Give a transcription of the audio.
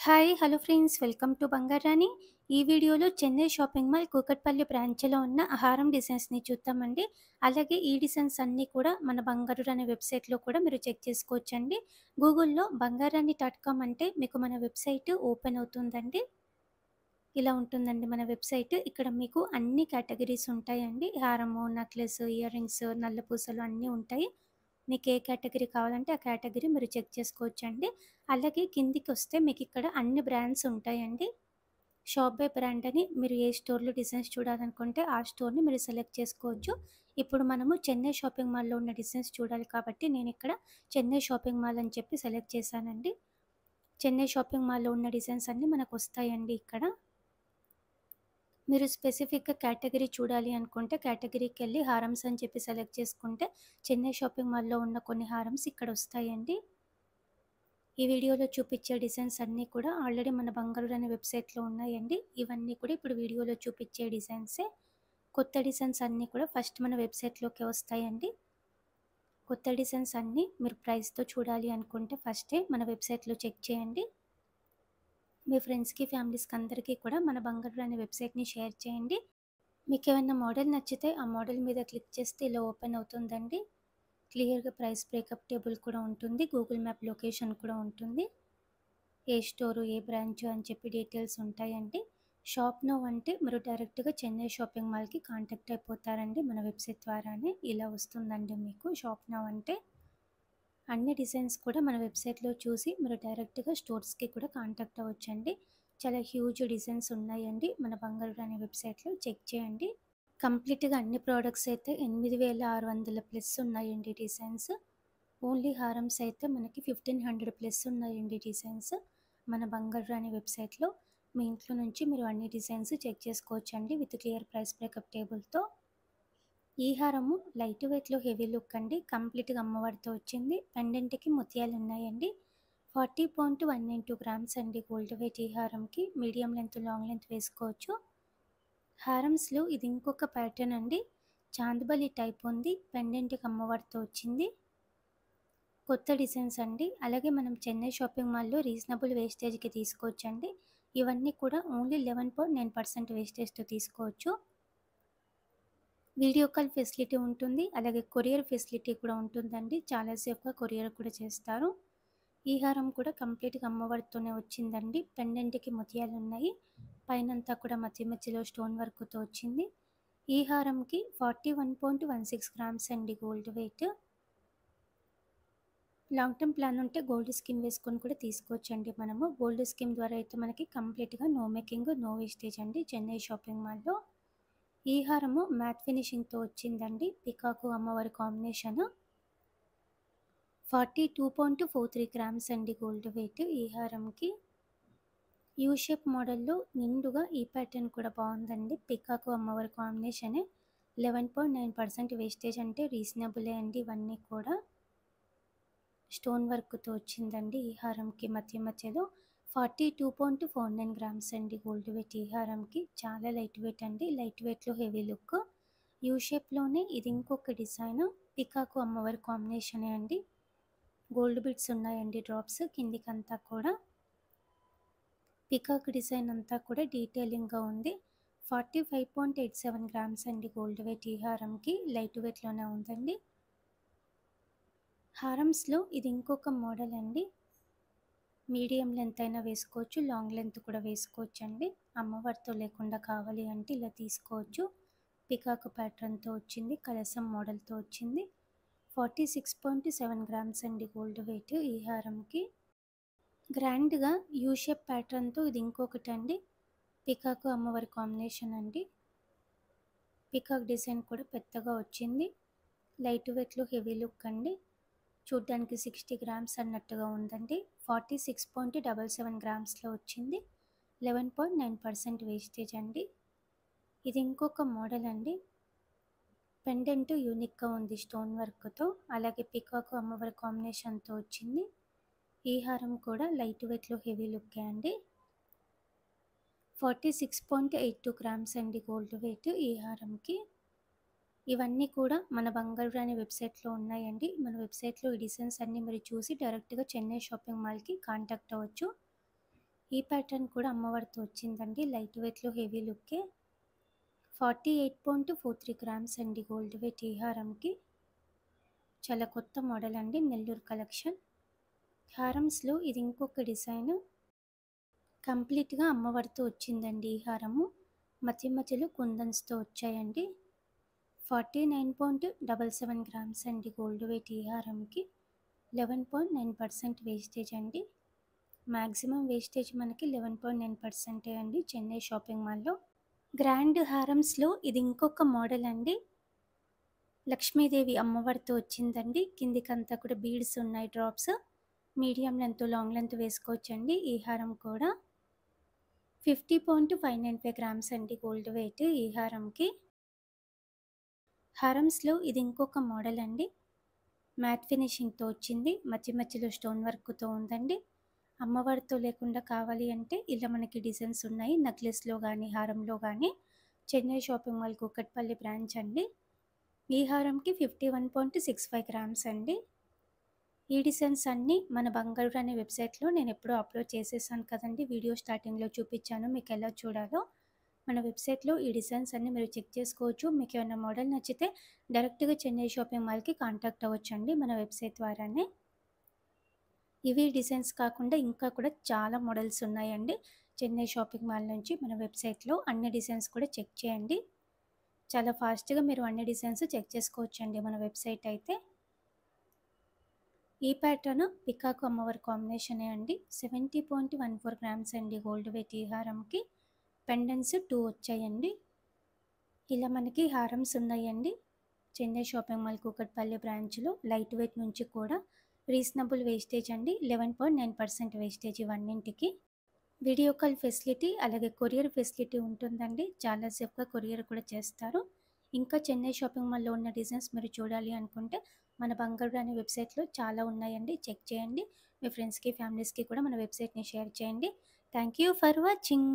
Hi! Hello friends. Welcome to Bangarani. ఈ వీడియోలో Chennai shopping mall Kukatpally బ్రాంచ్‌లో ఉన్న హారం డిజైన్స్‌ని చూద్దామండి. అలాగే ఈ డిజైన్స్ అన్నీ కూడా మన బంగారు రాణి వెబ్‌సైట్‌లో కూడా మీరు చెక్ చేసుకోవచ్చండి. గూగుల్‌లో బంగారాణి.కామ్ అంటే మీకు మన వెబ్‌సైట్ ఓపెన్ అవుతుందండి. ఇలా ఉంటుందండి మన వెబ్‌సైట్. ఇక్కడ మీకు అన్ని కేటగరీస్ ఉంటాయండి. హారము, నెక్లెస్, ఇయర్ రింగ్స్, నల్ల పూసలు అన్నీ ఉంటాయి. మీకు ఏ కేటగరీ కావాలంటే ఆ కేటగరీ మీరు చెక్ చేసుకోవచ్చండి. అలాగే కిందికొస్తే మీకిక్కడ అన్ని బ్రాండ్స్ ఉంటాయండి. షాప్ బై బ్రాండ్ అని మీరు ఏ స్టోర్‌లో డిజైన్స్ చూడాలనుకుంటే ఆ స్టోర్‌ని మీరు సెలెక్ట్ చేసుకోవచ్చు. ఇప్పుడు మనము చెన్నై షాపింగ్ మాల్‌లో ఉన్న డిజైన్స్ చూడాలి కాబట్టి నేనిక్కడ చెన్నై షాపింగ్ మాల్ అని చెప్పి సెలెక్ట్ చేశానండి. చెన్నై షాపింగ్ మాల్‌లో ఉన్న డిజైన్స్ అన్నీ మనకొస్తాయండి ఇక్కడ. మీరు స్పెసిఫిక్‌గా కేటగరీ చూడాలి అనుకుంటే కేటగరీకెళ్ళి హారమ్స్ అని చెప్పి సెలెక్ట్ చేసుకుంటే చెన్నై షాపింగ్ మాల్‌లో ఉన్న కొన్ని హారమ్స్ ఇక్కడొస్తాయండి. ఈ వీడియోలో చూపిచ్చే డిజైన్స్ అన్నీ కూడా ఆల్రెడీ మన బంగారు అనే వెబ్‌సైట్‌లో ఉన్నాయండి. ఇవన్నీ కూడా ఇప్పుడు వీడియోలో చూపిచ్చే డిజైన్సే. కొత్త డిజైన్స్ అన్నీ కూడా ఫస్ట్ మన వెబ్‌సైట్‌లోకే వస్తాయండి. కొత్త డిజైన్స్ అన్నీ మీరు ప్రైస్‌తో చూడాలి అనుకుంటే ఫస్టే మన వెబ్‌సైట్‌లో చెక్ చేయండి. మీ ఫ్రెండ్స్‌కి, ఫ్యామిలీస్‌కి అందరికీ కూడా మన బంగారు అనే వెబ్‌సైట్‌ని షేర్ చేయండి. మీకేమన్నా మోడల్ నచ్చితే ఆ మోడల్ మీద క్లిక్ చేస్తే ఇలా ఓపెన్ అవుతుందండి. క్లియర్‌గా ప్రైస్ బ్రేకప్ టేబుల్ కూడా ఉంటుంది. గూగుల్ మ్యాప్ లొకేషన్ కూడా ఉంటుంది. ఏ స్టోరు, ఏ బ్రాంచు అని చెప్పి డీటెయిల్స్ ఉంటాయండి. షాప్ నౌ అంటే మీరు డైరెక్ట్‌గా చెన్నై షాపింగ్ మాల్‌కి కాంటాక్ట్ అయిపోతారండి మన వెబ్‌సైట్ ద్వారానే. ఇలా వస్తుందండి మీకు షాప్ నౌ అంటే. అన్ని డిజైన్స్ కూడా మన వెబ్‌సైట్‌లో చూసి మీరు డైరెక్ట్‌గా స్టోర్స్‌కి కూడా కాంటాక్ట్ అవ్వచ్చండి. చాలా హ్యూజ్ డిజైన్స్ ఉన్నాయండి మన బంగారు రాణి వెబ్‌సైట్‌లో చెక్ చేయండి. కంప్లీట్‌గా అన్ని ప్రొడక్ట్స్ అయితే 8600 ప్లస్ ఉన్నాయండి డిజైన్స్. ఓన్లీ హారమ్స్ అయితే మనకి 1500 ప్లస్ ఉన్నాయండి డిజైన్స్. మన బంగారు రాణి వెబ్‌సైట్‌లో మీ ఇంట్లో నుంచి మీరు అన్ని డిజైన్స్ చెక్ చేసుకోవచ్చండి విత్ క్లియర్ ప్రైస్ బ్రేకప్ టేబుల్‌తో. ఈ హారము లైట్ వెయిట్‌లో హెవీ లుక్ అండి. కంప్లీట్‌గా అమ్మవారితో వచ్చింది. పెండెంట్‌కి ముత్యాలు ఉన్నాయండి. 40.192 గ్రామ్స్ అండి గోల్డ్ వెయిట్ ఈ హారంకి. మీడియం లెంత్, లాంగ్ లెంత్ వేసుకోవచ్చు. హారమ్స్‌లో ఇది ఇంకొక ప్యాటర్న్ అండి. చాందిబలి టైప్ ఉంది. పెండెంట్‌కి అమ్మవారితో వచ్చింది. కొత్త డిజైన్స్ అండి. అలాగే మనం చెన్నై షాపింగ్ మాల్‌లో రీజనబుల్ వేస్టేజ్‌కి తీసుకోవచ్చండి. ఇవన్నీ కూడా ఓన్లీ 11.9% వేస్టేజ్‌తో తీసుకోవచ్చు. వీడియో కాల్ ఫెసిలిటీ ఉంటుంది. అలాగే కొరియర్ ఫెసిలిటీ కూడా ఉంటుందండి. చాలా సేఫ్‌గా కొరియర్ కూడా చేస్తారు. ఈ హారం కూడా కంప్లీట్‌గా అమ్మవారితోనే వచ్చిందండి. పెండెంట్‌కి ముత్యాలున్నాయి. పైనంతా కూడా మధ్య మధ్యలో స్టోన్ వర్క్‌తో వచ్చింది. ఈ హారంకి 41.16 గ్రామ్స్ అండి gold weight. Long term plan ఉంటే గోల్డ్ స్కీమ్ వేసుకొని కూడా తీసుకోవచ్చండి మనము. గోల్డ్ స్కీమ్ ద్వారా అయితే మనకి కంప్లీట్‌గా నో మేకింగ్, నో వేస్టేజ్ అండి చెన్నై షాపింగ్ మాల్‌లో. ఈ హారము మ్యాట్ ఫినిషింగ్‌తో వచ్చిందండి. పికాకు అమ్మవారి కాంబినేషన్. 42.43 గ్రామ్స్ అండి గోల్డ్ వెయిట్ ఈ హారంకి. యూ షేప్ మోడల్‌లో నిండుగా ఈ ప్యాటర్న్ కూడా బావుందండి. పికాకు అమ్మవారి కాంబినేషనే. 11.9% వేస్టేజ్ అంటే రీజనబులే అండి ఇవన్నీ కూడా. స్టోన్ వర్క్‌తో వచ్చిందండి ఈ హారంకి మధ్య మధ్యలో. 42.49 గ్రామ్స్ అండి గోల్డ్ వెయిట్ ఈ హారంకి. చాలా లైట్ వెయిట్ అండి. లైట్ వెయిట్‌లో హెవీ లుక్. యూ షేప్‌లోనే ఇది ఇంకొక డిజైన్. పికాకు అమ్మవారి కాంబినేషనే అండి. గోల్డ్ బిట్స్ ఉన్నాయండి డ్రాప్స్ కిందికంతా కూడా. పికాక్ డిజైన్ అంతా కూడా డీటెయిలింగ్‌గా ఉంది. 45.87 గ్రామ్స్ అండి గోల్డ్ వెయిట్ ఈ హారంకి. లైట్ వెయిట్‌లోనే ఉందండి. హారమ్స్‌లో ఇది ఇంకొక మోడల్ అండి. మీడియం లెంత్ అయినా వేసుకోవచ్చు. లాంగ్ లెంత్ కూడా వేసుకోవచ్చండి. అమ్మవారితో లేకుండా కావాలి అంటే ఇలా తీసుకోవచ్చు. పికాక్ ప్యాటర్న్‌తో వచ్చింది. కలసం మోడల్‌తో వచ్చింది. 46.7 గ్రామ్స్ అండి గోల్డ్ వెయిట్ ఈ హారంకి. గ్రాండ్‌గా యూ షేప్ ప్యాటర్న్‌తో ఇది ఇంకొకటండి. పికాకు అమ్మవారి కాంబినేషన్ అండి. పికాక్ డిజైన్ కూడా పెద్దగా వచ్చింది. లైట్ వెయిట్‌లో హెవీ లుక్ అండి. చూడ్డానికి 60 గ్రామ్స్ అన్నట్టుగా ఉందండి. 46.77 గ్రామ్స్‌లో వచ్చింది. 11.9% వేస్టేజ్ అండి. ఇది ఇంకొక మోడల్ అండి. పెండెంట్ యూనిక్‌గా ఉంది స్టోన్ వర్క్‌తో. అలాగే పికాకు అమ్మవారి కాంబినేషన్‌తో వచ్చింది. ఈ హారం కూడా లైట్ వెయిట్‌లో హెవీ లుక్కే అండి. 46.82 గ్రామ్స్ అండి గోల్డ్ వెయిట్ ఈ హారంకి. ఇవన్నీ కూడా మన బంగారు రాణి వెబ్‌సైట్‌లో ఉన్నాయండి. మన వెబ్‌సైట్‌లో ఈ డిజైన్స్ అన్నీ మీరు చూసి డైరెక్ట్‌గా చెన్నై షాపింగ్ మాల్‌కి కాంటాక్ట్ అవ్వచ్చు. ఈ ప్యాటర్న్ కూడా అమ్మవారితో వచ్చిందండి. లైట్ వెయిట్‌లో హెవీ లుక్కే. 48.43 గ్రామ్స్ అండి గోల్డ్ వెయిట్ ఈ హారంకి. చాలా కొత్త మోడల్ అండి. నెల్లూరు కలెక్షన్. హారమ్స్‌లో ఇది ఇంకొక డిజైన్. కంప్లీట్‌గా అమ్మవారితో వచ్చిందండి ఈ హారము. మధ్య మధ్యలో కుందన్స్‌తో వచ్చాయండి. 49.77 గ్రామ్స్ అండి గోల్డ్ వెయిట్ ఈ హారంకి. 11.9% వేస్టేజ్ అండి. మ్యాక్సిమం వేస్టేజ్ మనకి 11.9% అండి చెన్నై షాపింగ్ మాల్‌లో. గ్రాండ్ హారమ్స్‌లో ఇది ఇంకొక మోడల్ అండి. లక్ష్మీదేవి అమ్మవారితో వచ్చిందండి. కిందికంతా కూడా బీడ్స్ ఉన్నాయి drops. Medium length, long length వేసుకోవచ్చండి. ఈ హారం కూడా 50.595 గ్రామ్స్ అండి గోల్డ్ వెయిట్ ఈ హారంకి. హారమ్స్‌లో ఇది ఇంకొక మోడల్ అండి. మ్యాట్ ఫినిషింగ్‌తో వచ్చింది. మధ్య మధ్యలో స్టోన్ వర్క్‌తో ఉందండి. అమ్మవారితో లేకుండా కావాలి అంటే ఇలా మనకి డిజైన్స్ ఉన్నాయి. నెక్లెస్‌లో గానీ, హారంలో గానీ. Chennai shopping mall Kukatpally branch అండి. ఈ హారంకి 51.65 గ్రామ్స్ అండి. ఈ డిజైన్స్ అన్నీ మన బంగారు అనే వెబ్సైట్‌లో నేనెప్పుడో అప్లోడ్ చేసేసాను కదండీ! వీడియో స్టార్టింగ్‌లో చూపిచ్చాను మీకెలా చూడాలో. మన వెబ్సైట్‌లో ఈ డిజైన్స్ అన్నీ మీరు చెక్ చేసుకోవచ్చు. మీకేమైనా మోడల్ నచ్చితే డైరెక్ట్‌గా చెన్నై షాపింగ్ మాల్‌కి కాంటాక్ట్ అవ్వచ్చండి మన వెబ్సైట్ ద్వారానే. ఇవి డిజైన్స్ కాకుండా ఇంకా కూడా చాలా మోడల్స్ ఉన్నాయండి. చెన్నై షాపింగ్ మాల్ నుంచి మన వెబ్సైట్‌లో అన్ని డిజైన్స్ కూడా చెక్ చేయండి. చాలా ఫాస్ట్‌గా మీరు అన్ని డిజైన్స్ చెక్ చేసుకోవచ్చండి మన వెబ్సైట్ అయితే. ఈ ప్యాటర్న్ పికాక్ అమ్మవారి కాంబినేషనే అండి. 70.14 గ్రామ్స్ అండి గోల్డ్ వెయిట్ ఈ హారంకి. పెండెంట్స్ 2 వచ్చాయండి. ఇలా మనకి హారమ్స్ ఉన్నాయండి. చెన్నై షాపింగ్ మాల్ కూకట్పల్లి బ్రాంచ్‌లో లైట్ వెయిట్ నుంచి కూడా రీజనబుల్ వేస్టేజ్ అండి. 11.9% వేస్టేజ్ ఇవన్నింటికి. వీడియో కాల్ ఫెసిలిటీ అలాగే కొరియర్ ఫెసిలిటీ ఉంటుందండి. చాలా సేఫ్‌గా కొరియర్ కూడా చేస్తారు. ఇంకా చెన్నై షాపింగ్ మాల్‌లో ఉన్న డిజైన్స్ మీరు చూడాలి అనుకుంటే మన బంగారు అనే వెబ్సైట్‌లో చాలా ఉన్నాయండి. చెక్ చేయండి. మీ ఫ్రెండ్స్‌కి, ఫ్యామిలీస్‌కి కూడా మన వెబ్సైట్‌ని షేర్ చేయండి. Thank you for watching.